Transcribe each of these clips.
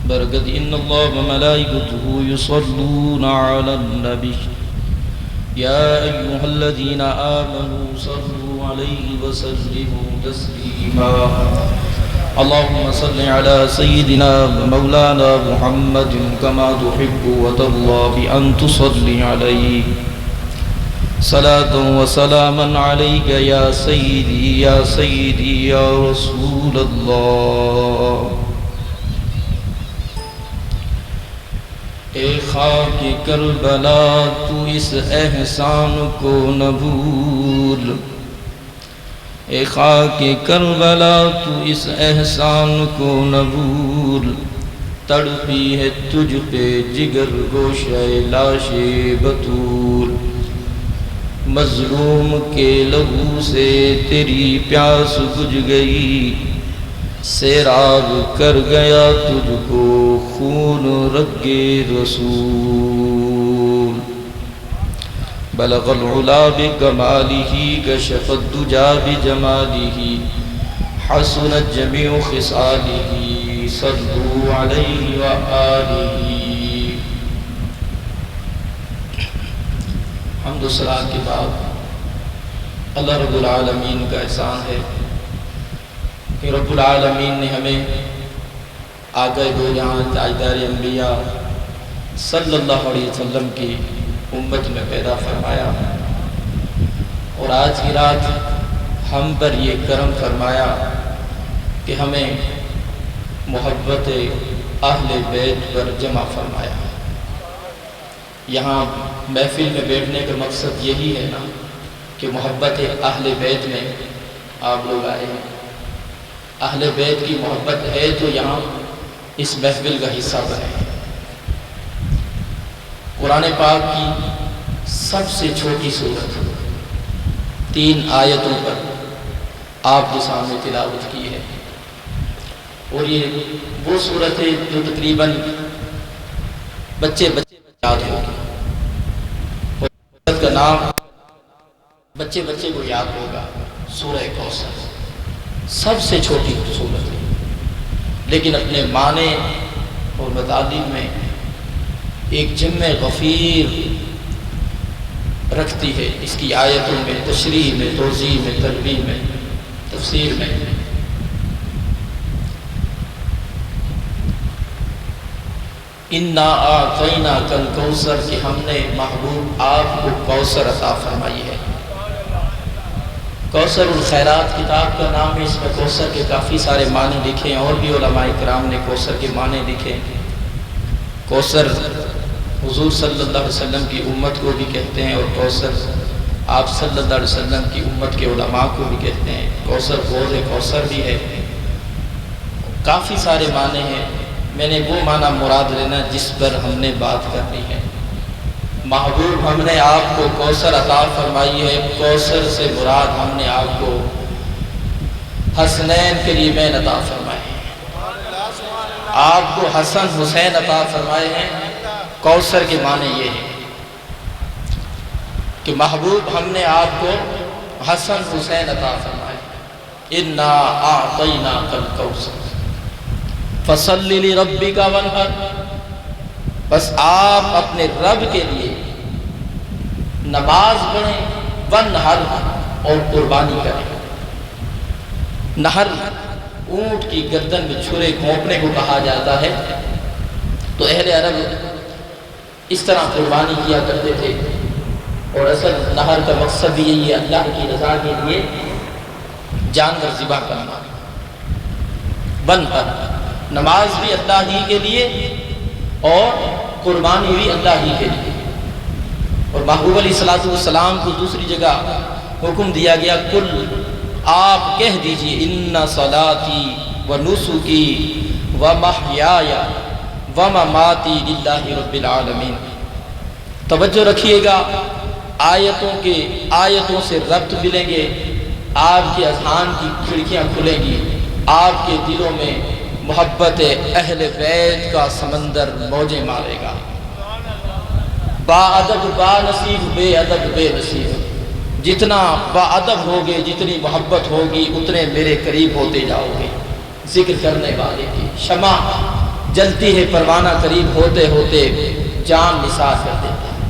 برکت ان اللہ وملائکتہ یصلون علی النبی یا ایہا الذین آمنوا صلوا علیہ وسلموا تسلیما اللہم صل علی سیدنا مولانا محمد کما تحب وترضى بأن تصلی علیہ صلاة و سلاما علیک یا سیدی یا رسول اللہ۔ اے خاک کربلا تو اس احسان کو نہ بھول، اے خاک کربلا تو اس احسان کو نہ بھول، تڑپی ہے تجھ پہ جگر گوشہ لاش بطول، مظلوم کے لہو سے تیری پیاس بجھ گئی، سیراب کر گیا تجھ کو خون رگ رسول، بلغ العلا بکمالہ کشف الدجا بجمالہ حسنت جمیع خصالہ صلوا علیہ وآلہ۔ حمد و ثنا کے بعد اللہ رب العالمین کا احسان ہے کہ رب العالمین نے ہمیں آقا دو جہاں تاجدار انبیاء صلی اللہ علیہ وسلم کی امت میں پیدا فرمایا، اور آج کی رات ہم پر یہ کرم فرمایا کہ ہمیں محبت اہل بیت پر جمع فرمایا۔ یہاں محفل میں بیٹھنے کا مقصد یہی ہے نا کہ محبت اہل بیت میں آپ لوگ آئے ہیں، اہل بیت کی محبت ہے تو یہاں اس محفل کا حصہ بنے۔ قرآن پاک کی سب سے چھوٹی سورت 3 آیتوں پر آپ کے سامنے تلاوت کی ہے، اور یہ وہ سورت ہے جو تقریباً بچے یاد ہوگی، اور سورت کا نام بچے کو یاد ہوگا، سورہ کوثر۔ سب سے چھوٹی سورت ہے لیکن اپنے معنی اور مطالب میں ایک جمع غفیر رکھتی ہے، اس کی آیتوں میں، تشریح میں، توضیح میں، تربیہ میں، تفسیر میں۔ اِنَّا أَعْطَيْنَاكَ الْكَوْثَرَ کہ ہم نے محبوب آپ کو کوثر عطا فرمائی ہے۔ کوثر الخیرات کتاب کا نام ہے، اس میں کوثر کے کافی سارے معنی لکھے ہیں، اور بھی علماء کرام نے کوثر کے معنی لکھے ہیں۔ کوثر حضور صلی اللہ علیہ وسلم کی امت کو بھی کہتے ہیں، اور کوثر آپ صلی اللہ علیہ وسلم کی امت کے علماء کو بھی کہتے ہیں۔ کوثر حوض کوثر بھی ہے، کافی سارے معنی ہیں، میں نے وہ معنی مراد لینا جس پر ہم نے بات کرنی ہے۔ محبوب ہم نے آپ کو کوثر عطا فرمائی ہے، کوثر سے مراد ہم نے آپ کو حسنین کریمین عطا فرمائے ہیں، آپ کو حسن حسین عطا فرمائے ہیں۔ کوثر کے معنی یہ ہے کہ محبوب ہم نے آپ کو حسن حسین عطا فرمائے۔ اِنَّا أَعْطَيْنَاكَ الْكَوْثَرَ فَصَلِّ لِرَبِّكَ وَانْحَرْ بس آپ اپنے رب کے لیے نماز پڑھیں، وَانْحَرْ اور قربانی کریں۔ نہر اونٹ کی گردن میں چھرے گھونپنے کو کہا جاتا ہے، تو اہل عرب اس طرح قربانی کیا کرتے تھے، اور اصل نہر کا مقصد بھی یہی ہے، اللہ کی رضا کے لیے جانور ذبح کرنا۔ وَانْحَرْ نماز بھی اللہ ہی کے لیے اور قربانی بھی اللہ ہی کے لیے۔ اور محبوب علیہ السلام کو دوسری جگہ حکم دیا گیا، کل آپ کہہ دیجئے اِنَّ صَلَاتِي وَنُسُكِي وَمَحْيَايَ وَمَمَاتِي لِلَّهِ رَبِّ الْعَالَمِينَ۔ توجہ رکھیے گا، آیتوں سے ربط ملیں گے، آپ کے اذہان کی کھڑکیاں کھلیں گی، آپ کے دلوں میں محبت اہل بیت کا سمندر موجیں مارے گا۔ با ادب با نصیب، بے ادب بے نصیب، جتنا با ادب ہوگے، جتنی محبت ہوگی، اتنے میرے قریب ہوتے جاؤ گے۔ ذکر کرنے والے کی شمع جلتی ہے پروانہ قریب ہوتے ہوتے جان نثار کر دیتا ہے،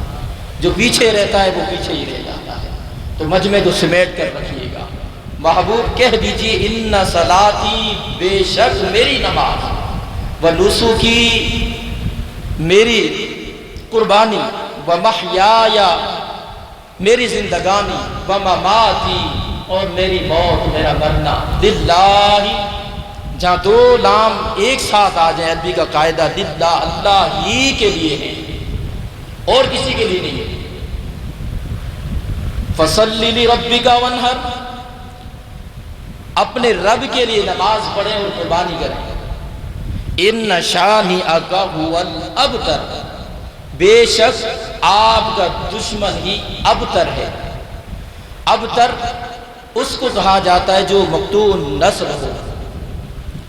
جو پیچھے رہتا ہے وہ پیچھے ہی رہ جاتا ہے۔ تو مجمع کو سمیٹ کر رکھیے گا، محبوب کہہ دیجئے ان صلاتی، بے شک میری نماز، و نسکی، میری قربانی، و محیایا، میری زندگانی، و مماتی، اور میری موت، میرا مرنا، للہ، جہاں دو لام ایک ساتھ آ جائیں عربی کا قاعدہ، للہ، اللہ ہی کے لیے ہے اور کسی کے لیے نہیں ہے۔ فصلی لربک وانحر، اپنے رب کے لیے نماز پڑھیں اور قربانی کریں۔ ان شانئک ھو الابتر، بے شک آپ کا دشمن ہی ابتر ہے۔ ابتر اس کو کہا جاتا ہے جو مقطوع نسل ہو،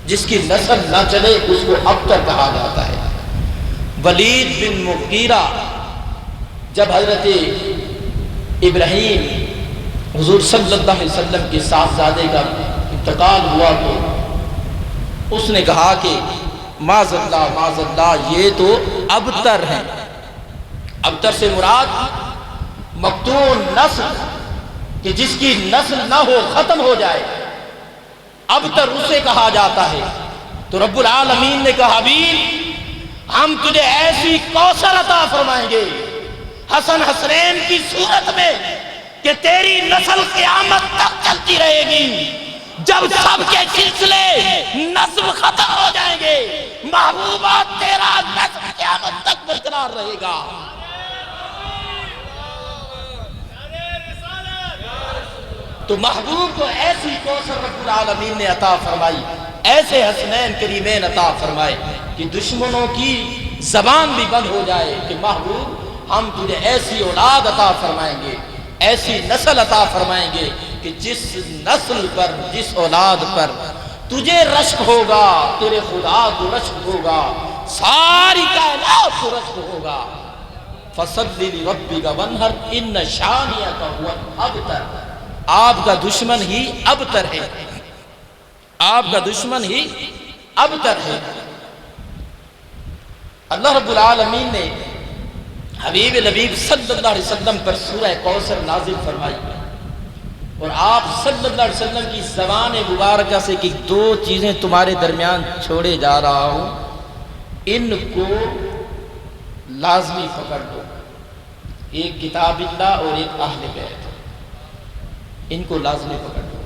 جس کی نسل نہ چلے اس کو ابتر کہا جاتا ہے۔ ولید بن مغیرہ جب حضرت ابراہیم حضور صلی اللہ علیہ وسلم کے صاحبزادے کا انتقال ہوا تو اس نے کہا کہ معاذ اللہ یہ تو ابتر ہیں۔ ابتر سے مراد مقطوع نسل، کہ جس کی نسل نہ ہو، ختم ہو جائے، ابتر اسے کہا جاتا ہے۔ تو رب العالمین نے کہا حبیب ہم تجھے ایسی کوثر عطا فرمائیں گے حسن حسنین کی صورت میں کہ تیری نسل قیامت تک چلتی رہے گی۔ جب سب کے سلسلے نسل ختم ہو جائیں گے، محبوبہ تیرا نسل قیامت تک برقرار رہے گا۔ تو محبوب کو ایسی کوثر رب العالمین نے عطا فرمائی، ایسے حسنین کریمین عطا فرمائے کہ دشمنوں کی زبان بھی بند ہو جائے کہ محبوب ہم تجھے ایسی اولاد عطا فرمائیں گے، ایسی نسل عطا فرمائیں گے کہ جس نسل پر، جس اولاد پر تجھے رشک ہوگا، تیرے خدا کو رشک ہوگا، ساری کائنات کو رشک ہوگا۔ فَصَلِّ لِرَبِّكَ وَانْحَرْ إِنَّ شَانِئَكَ هُوَ الْأَبْتَرُ، آپ کا دشمن ہی ابتر ہے، آپ کا دشمن ہی ابتر ہے۔ اللہ رب العالمین نے حبیب لبیب صلی اللہ علیہ وسلم پر سورہ کوثر نازل فرمائی، اور آپ صلی اللہ علیہ وسلم کی زبان مبارکہ سے کہ دو چیزیں تمہارے درمیان چھوڑے جا رہا ہوں، ان کو لازمی پکڑ دو، ایک کتاب اللہ اور ایک اہل بیت، ان کو لازمی پکڑ دو۔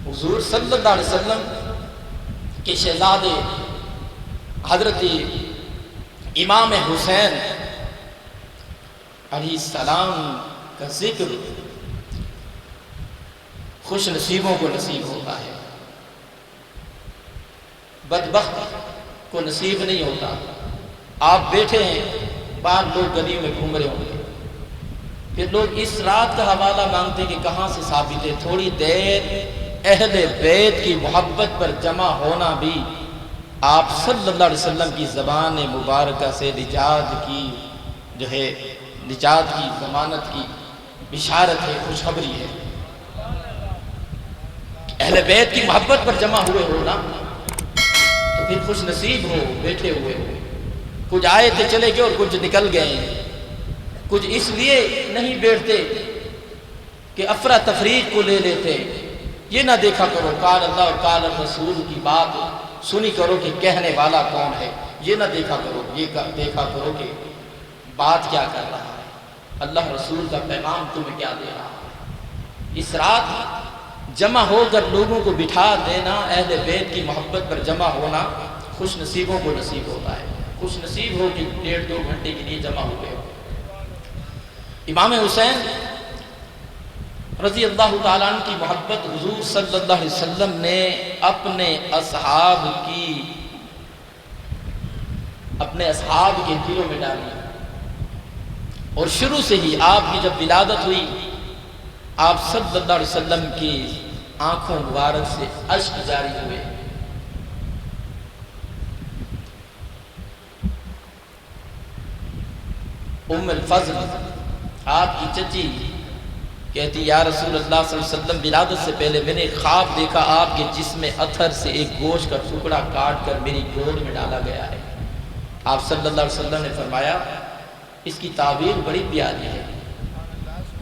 حضور صلی اللہ علیہ وسلم کے شہزادے حضرت امام حسین علیہ السلام کا ذکر خوش نصیبوں کو نصیب ہوتا ہے، بدبخت کو نصیب نہیں ہوتا۔ آپ بیٹھے ہیں، باہر لوگ گلیوں میں گھوم رہے ہوں گے، پھر لوگ اس رات کا حوالہ مانگتے کہ کہاں سے ثابت ہے۔ تھوڑی دیر اہل بیت کی محبت پر جمع ہونا بھی آپ صلی اللہ علیہ وسلم کی زبان مبارکہ سے نجات کی جو ہے، نجات کی ضمانت کی بشارت ہے، خوشخبری ہے۔ اہل بیت کی محبت پر جمع ہوئے ہو نا تو پھر خوش نصیب ہو، بیٹھے ہوئے ہو۔ کچھ آئے تھے چلے گئے اور کچھ نکل گئے ہیں، کچھ اس لیے نہیں بیٹھتے کہ افراتفریق کو لے لیتے۔ یہ نہ دیکھا کرو قال اللہ اور قال الرسول کی بات سنی کرو کہ کہنے والا کون ہے، یہ نہ دیکھا کرو، یہ دیکھا کرو کہ بات کیا کر رہا ہے، اللہ رسول کا پیغام تمہیں کیا دے رہا ہے۔ اس رات جمع ہو کر لوگوں کو بٹھا دینا، اہل بیت کی محبت پر جمع ہونا خوش نصیبوں کو نصیب ہوتا ہے۔ خوش نصیب ہو کہ 1.5-2 گھنٹے کے لیے جمع ہوئے ہو۔ امام حسین رضی اللہ تعالیٰ عنہ کی محبت حضور صلی اللہ علیہ وسلم نے اپنے اصحاب کے دلوں میں ڈالی، اور شروع سے ہی آپ کی جب ولادت ہوئی، آپ صلی اللہ علیہ وسلم کی آنکھوں مبارک سے اشک جاری ہوئے۔ ام الفضل آپ کی چچی کہتی یا رسول اللہ صلی اللہ علیہ وسلم ولادت سے پہلے میں نے خواب دیکھا آپ کے جسم اتھر سے ایک گوشت کا ٹکڑا کاٹ کر میری گود میں ڈالا گیا ہے۔ آپ صلی اللہ علیہ وسلم نے فرمایا اس کی تعبیر بڑی پیاری ہے،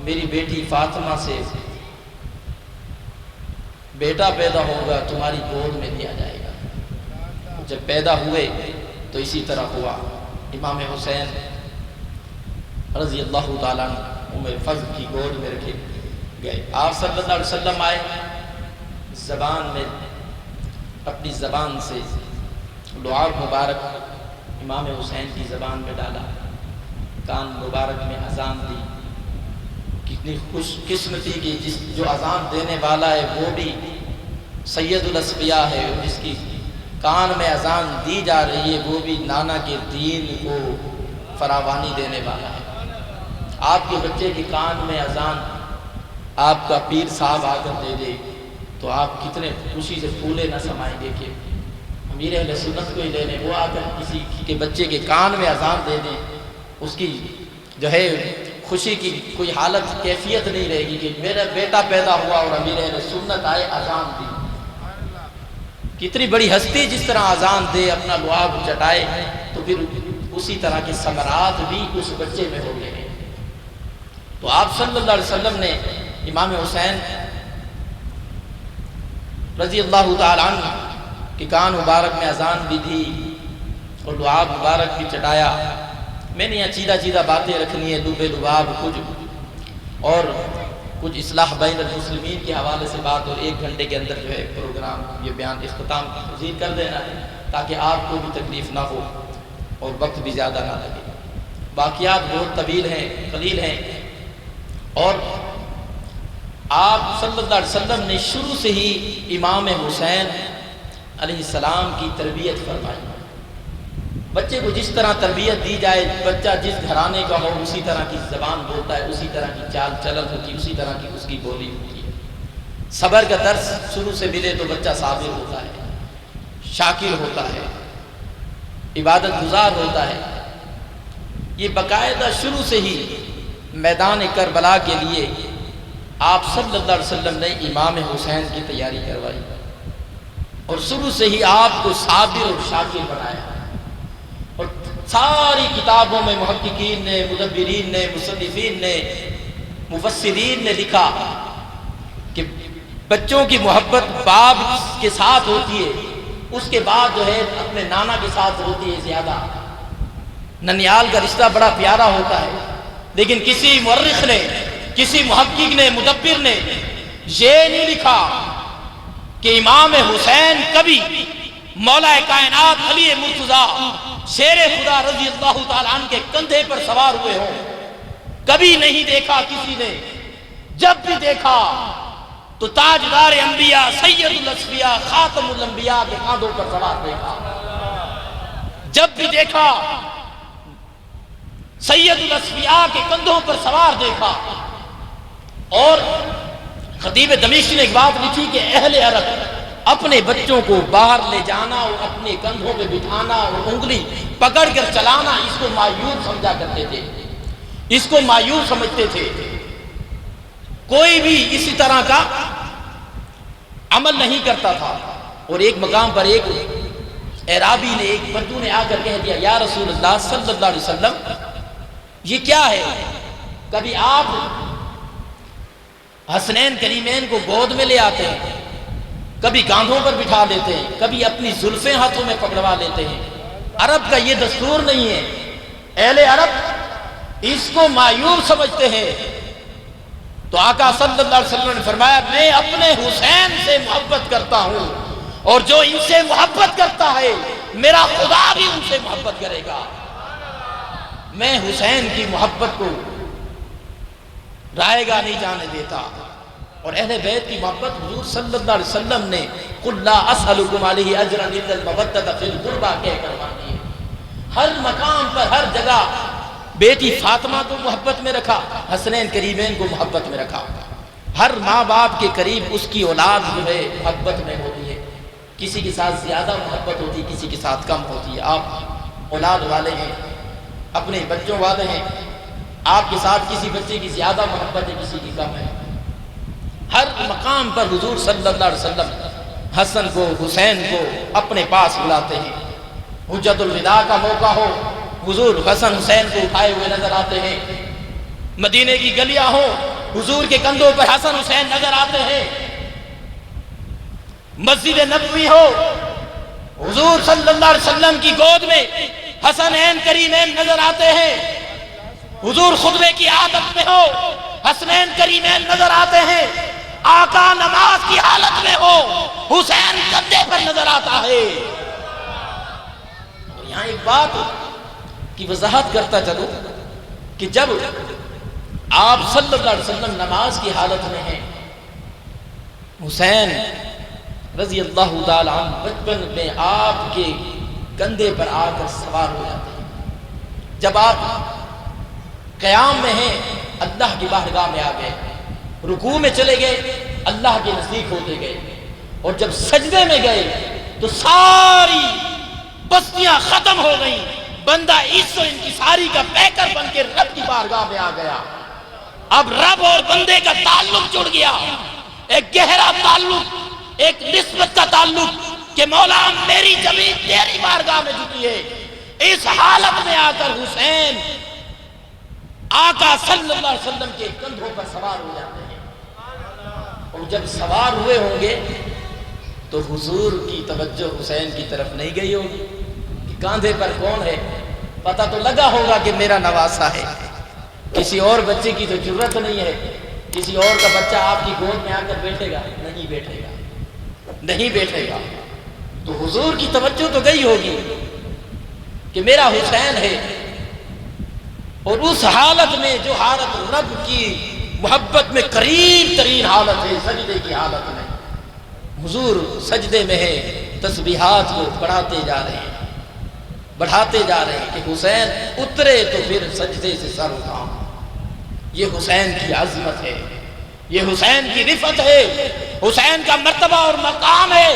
میری بیٹی فاطمہ سے بیٹا پیدا ہوگا تمہاری گود میں دیا جائے گا۔ جب پیدا ہوئے تو اسی طرح ہوا، امام حسین رضی اللہ تعالیٰ عنہ فضل کی گود میں رکھے گئے۔ آپ صلی اللہ علیہ وسلم آئے، زبان میں اپنی زبان سے لعاب مبارک امام حسین کی زبان میں ڈالا، کان مبارک میں اذان دی۔ کتنی خوش قسمتی کی جو اذان دینے والا ہے وہ بھی سید الاسفیاء ہے، جس کی کان میں اذان دی جا رہی ہے وہ بھی نانا کے دین کو فراوانی دینے والا ہے۔ آپ کے بچے کے کان میں اذان آپ کا پیر صاحب آ کر دے دے تو آپ کتنے خوشی سے پھولے نہ سمائیں گے کہ امیر اہل سنت کو ہی لے لیں، وہ آ کر کسی کے بچے کے کان میں اذان دے دیں، اس کی جو ہے خوشی کی کوئی حالت کیفیت نہیں رہے گی کہ میرا بیٹا پیدا ہوا اور امیر اہل سنت آئے اذان دی۔ کتنی بڑی ہستی جس طرح اذان دے، اپنا لعاب چٹائے، تو پھر اسی طرح کے ثمرات بھی اس بچے میں ہو گئے ہیں۔ تو آپ صلی اللہ علیہ وسلم نے امام حسین رضی اللہ تعالیٰ عنہ کے کان مبارک میں اذان بھی دی اور لعاب مبارک بھی چٹایا۔ میں نے یہاں چیدہ چیدہ باتیں رکھنی ہے، لبے لباب کچھ اور کچھ اصلاح بین المسلمین کے حوالے سے بات، اور 1 گھنٹے کے اندر جو ہے پروگرام یہ بیان اختتام پذیر کر دینا ہے تاکہ آپ کو بھی تکلیف نہ ہو اور وقت بھی زیادہ نہ لگے۔ باقیات بہت طویل ہیں، قلیل ہیں، اور آپ صلی اللہ علیہ وسلم نے شروع سے ہی امام حسین علیہ السلام کی تربیت فرمائی۔ بچے کو جس طرح تربیت دی جائے، بچہ جس گھرانے کا ہو اسی طرح کی زبان بولتا ہے، اسی طرح کی چال چلن ہوتی ہے، اسی طرح کی اس کی بولی ہوتی ہے۔ صبر کا درس شروع سے ملے تو بچہ صابر ہوتا ہے، شاکر ہوتا ہے، عبادت گزار ہوتا ہے۔ یہ باقاعدہ شروع سے ہی میدان کربلا کے لیے آپ صلی اللہ علیہ وسلم نے امام حسین کی تیاری کروائی اور شروع سے ہی آپ کو صابر اور شاکر بنایا۔ اور ساری کتابوں میں محققین نے، مدبرین نے، مصنفین نے، مفسرین نے لکھا کہ بچوں کی محبت باپ کے ساتھ ہوتی ہے، اس کے بعد جو ہے اپنے نانا کے ساتھ ہوتی ہے زیادہ۔ ننیال کا رشتہ بڑا پیارا ہوتا ہے، لیکن کسی مورخ نے، کسی محقق نے، مدبر نے یہ نہیں لکھا کہ امام حسین کبھی مولا کائنات علی مرتضیٰ شیر خدا رضی اللہ تعالیٰ عنہ کے کندھے پر سوار ہوئے ہوں۔ کبھی نہیں دیکھا کسی نے، جب بھی دیکھا تو تاجدار انبیاء، سید الاسفیاء، خاتم الانبیاء کے کاندھوں پر سوار دیکھا۔ جب بھی دیکھا سید الاسفیاء کے کندھوں پر سوار دیکھا۔ اور خطیب دمشقی نے ایک بات لکھی کہ اہل عرب اپنے بچوں کو باہر لے جانا اور اپنے کندھوں پہ بٹھانا اور انگلی پکڑ کر چلانا اس کو مایوب سمجھا کرتے تھے، اس کو مایوب سمجھتے تھے۔ کوئی بھی اسی طرح کا عمل نہیں کرتا تھا۔ اور ایک مقام پر ایک اعرابی نے، ایک بدو نے آ کر کہہ دیا یا رسول اللہ صلی اللہ علیہ وسلم یہ کیا ہے؟ کبھی آپ حسنین کریمین کو گود میں لے آتے ہیں، کبھی کاندھوں پر بٹھا لیتے ہیں، کبھی اپنی زلفیں ہاتھوں میں پکڑوا لیتے ہیں۔ عرب کا یہ دستور نہیں ہے۔ اہل عرب اس کو مایوب سمجھتے ہیں۔ تو آقا صلی اللہ علیہ وسلم نے فرمایا میں اپنے حسین سے محبت کرتا ہوں، اور جو ان سے محبت کرتا ہے میرا خدا بھی ان سے محبت کرے گا۔ میں حسین کی محبت کو رائے گا نہیں جانے دیتا۔ اور اہل بیت کی محبت حضور صلی اللہ علیہ وسلم نے قُلْ لَا أَسْأَلُكُمْ عَلَيْهِ أَجْرًا إِلَّا الْمَوَدَّةَ فِي الْقُرْبَى کہہ کر مانی ہے۔ ہر مقام پر، ہر جگہ بیٹی فاطمہ کو محبت میں رکھا، حسنین کریمین کو محبت میں رکھا۔ ہر ماں باپ کے قریب اس کی اولاد جو ہے محبت میں ہوتی ہے، کسی کے ساتھ زیادہ محبت ہوتی ہے، کسی کے ساتھ کم ہوتی ہے۔ آپ اولاد والے ہیں، اپنے بچوں والے ہیں، آپ کے ساتھ کسی بچے کی زیادہ محبت ہے، کسی کی کم ہے۔ ہر مقام پر حضور صلی اللہ علیہ وسلم حسن کو حسین کو اپنے پاس بلاتے ہیں۔ حجت الوداع کا موقع ہو، حضور حسن حسین کو اٹھائے ہوئے نظر آتے ہیں۔ مدینے کی گلیاں ہو، حضور کے کندھوں پر حسن حسین نظر آتے ہیں۔ مسجد نبوی ہو، حضور صلی اللہ علیہ وسلم کی گود میں حسنین کریمین نظر آتے ہیں۔ حضور خطبے کی عادت میں ہو، حسنین کریمین نظر آتے ہیں۔ آقا نماز کی حالت میں ہو، حسین کندھے پر نظر آتا ہے۔ اور یہاں ایک بات کی وضاحت کرتا چلو کہ جب آپ صلی اللہ علیہ وسلم نماز کی حالت میں ہیں، حسین رضی اللہ تعالیٰ عنہ بچپن میں آپ کے کندھے پر آ کر سوار ہو جاتے ہیں۔ جب آپ قیام میں ہیں، اللہ کی بارگاہ میں آ گئے، رکوع میں چلے گئے، اللہ کے نزدیک ہوتے گئے، اور جب سجدے میں گئے تو ساری بستیاں ختم ہو گئیں۔ بندہ عیسی و انکساری کا پیکر بن کے رب کی بارگاہ میں آ گیا۔ اب رب اور بندے کا تعلق جڑ گیا، ایک گہرا تعلق، ایک نسبت کا تعلق کہ مولا میری زمین تیری بارگاہ میں جھکی ہے۔ اس حالت میں آ کر حسین آقا صلی اللہ علیہ وسلم کے کندھوں پر سوار ہو جاتے ہیں، اور جب سوار ہوئے ہوں گے تو حضور کی توجہ حسین کی طرف نہیں گئی ہوگی کہ کاندھے پر کون ہے۔ پتہ تو لگا ہوگا کہ میرا نواسہ ہے، کسی اور بچے کی تو ضرورت نہیں ہے، کسی اور کا بچہ آپ کی گود میں آ کر بیٹھے گا، نہیں بیٹھے گا، نہیں بیٹھے گا۔ تو حضور کی توجہ تو گئی ہوگی کہ میرا حسین ہے، اور اس حالت میں جو حالت رب کی محبت میں قریب ترین حالت ہے، سجدے کی حالت میں حضور سجدے میں ہے، تسبیحات کو بڑھاتے جا رہے ہیں، بڑھاتے جا رہے ہیں کہ حسین اترے تو پھر سجدے سے سر اٹھاؤ۔ یہ حسین کی عظمت ہے، یہ حسین کی رفعت ہے، حسین کا مرتبہ اور مقام ہے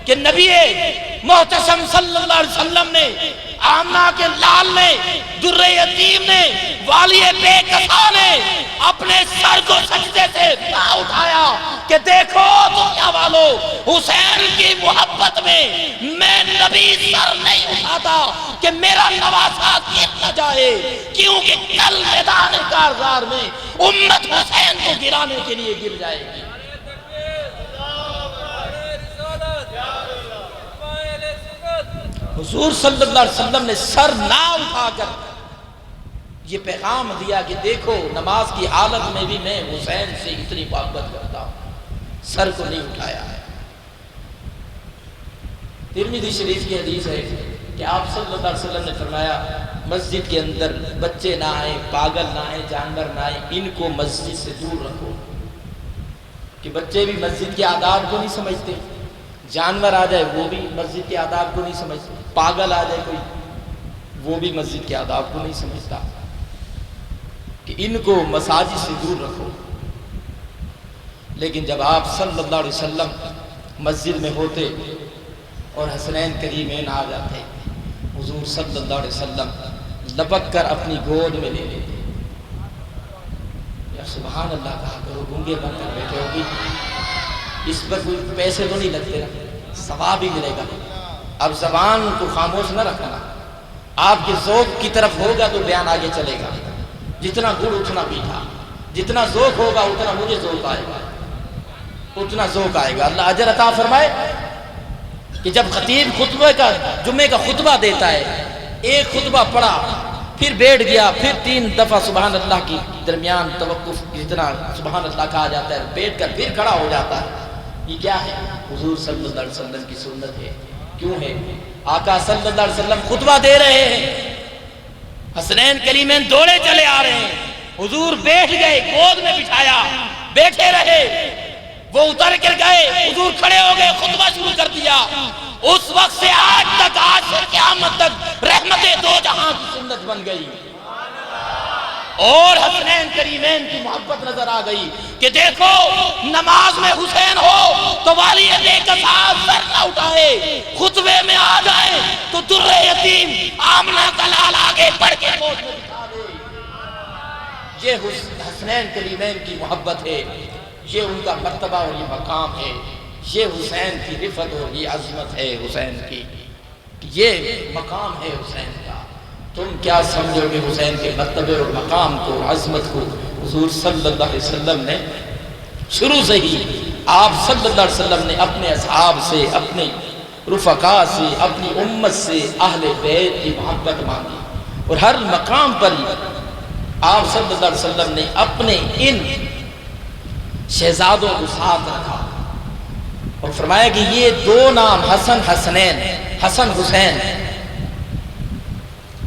کہ نبی محتشم صلی اللہ علیہ وسلم نے، آمنہ کے لال نے، در یتیم نے، والی بے کسا نے اپنے سر کو سجدے سے نہ اٹھایا کہ دیکھو دنیا والو، حسین کی محبت میں میں نبی سر نہیں اٹھاتا کہ میرا نواسہ گر نہ جائے، کیونکہ کل میدان کارزار میں امت حسین کو گرانے کے لیے گر جائے گی۔ حضور صلی اللہ علیہ وسلم نے سر نہ اٹھا کر یہ پیغام دیا کہ دیکھو نماز کی حالت میں بھی میں حسین سے اتنی محبت کرتا ہوں، سر کو نہیں اٹھایا ہے۔ ترمذی شریف کی حدیث ہے کہ آپ صلی اللہ علیہ وسلم نے فرمایا مسجد کے اندر بچے نہ آئیں، پاگل نہ آئیں، جانور نہ آئیں، ان کو مسجد سے دور رکھو، کہ بچے بھی مسجد کے آداب کو نہیں سمجھتے، جانور آ جائے وہ بھی مسجد کے آداب کو نہیں سمجھتے، پاگل آ جائے کوئی وہ بھی مسجد کے آداب کو نہیں سمجھتا، کہ ان کو مساجد سے دور رکھو۔ لیکن جب آپ صلی اللہ علیہ وسلم مسجد میں ہوتے اور حسنین کریمین آ جاتے، حضور صلی اللہ علیہ وسلم لپک کر اپنی گود میں لے لیتے۔ یا سبحان اللہ کہا کرو، گنگے بن کر بیٹھے ہوگی، اس پر کوئی پیسے تو نہیں لگتے نا، ثواب ہی ملے گا۔ اب زبان کو خاموش نہ رکھنا، آپ کے ذوق کی طرف ہوگا تو بیان آگے چلے گا، جتنا گڑ اتنا میٹھا، جتنا ذوق ہوگا اتنا مجھے ذوق آئے گا، اتنا ذوق آئے گا۔ اللہ اجر عطا فرمائے کہ جب خطیب خطبے کا جمعے کا خطبہ دیتا ہے، ایک خطبہ پڑھا پھر بیٹھ گیا، پھر 3 دفعہ سبحان اللہ کی درمیان توقف جتنا سبحان اللہ کہا جاتا ہے، بیٹھ کر پھر کھڑا ہو جاتا ہے، یہ کیا ہے؟ حضور صلی اللہ علیہ وسلم کی سنت ہے۔ کیوں ہے؟ آقا صلی اللہ علیہ وسلم خطبہ دے رہے ہیں، حسنین کریمین دوڑے چلے آ رہے ہیں، حضور بیٹھ گئے، گود میں بٹھایا، بیٹھے رہے، وہ اتر کر گئے، حضور کھڑے ہو گئے، خطبہ شروع کر دیا۔ اس وقت سے آج تک، آج سے قیامت تک رحمت دو جہاں کی سنت بن گئی، اور حسنین کریمین کی محبت نظر آ گئی کہ دیکھو نماز میں حسین ہو تو والی بے کسا سر نہ اٹھائے، خطبے میں آ جائے تو در یتیم آمنہ کا لال آگے بڑھ کے گود میں بٹھا دے۔ یہ حسنین کریمین کی محبت ہے، یہ ان کا مرتبہ اور یہ مقام ہے، یہ حسین کی رفت اور یہ عظمت ہے حسین کی، یہ مقام ہے حسین کا۔ تم کیا سمجھو گے حسین کے مرتبے اور مقام کو، عظمت کو؟ حضور صلی اللہ علیہ وسلم نے شروع سے ہی، آپ صلی اللہ علیہ وسلم نے اپنے اصحاب سے، اپنے رفقا سے، اپنی امت سے اہل بیت کی محبت مانگی، اور ہر مقام پر آپ صلی اللہ علیہ وسلم نے اپنے ان شہزادوں کو ساتھ رکھا اور فرمایا کہ یہ دو نام حسن حسنین، حسن حسین،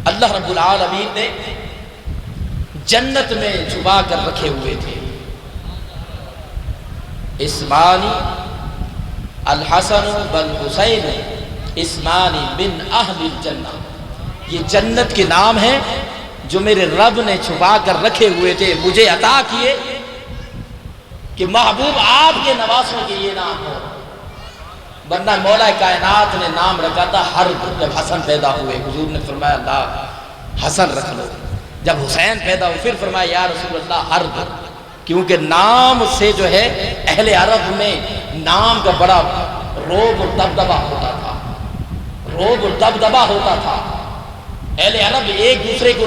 اللہ رب العالمین نے جنت میں چھپا کر رکھے ہوئے تھے۔ اسمانی الحسن والحسین اسمانی من اہل الجنہ، یہ جنت کے نام ہیں جو میرے رب نے چھپا کر رکھے ہوئے تھے، مجھے عطا کیے کہ محبوب آپ کے نواسوں کے یہ نام ہو، ورنہ مولا کائنات نے نام رکھا تھا حرب۔ جب حسن پیدا ہوئے حضور نے فرمایا اللہ حسن رکھ لو، جب حسین پیدا ہوئے پھر فرمایا یا رسول اللہ حرب، کیونکہ نام سے جو ہے اہل عرب میں نام کا بڑا روب اور دبدبہ ہوتا تھا، روب اور دبدبہ ہوتا تھا۔ اہل عرب ایک دوسرے کو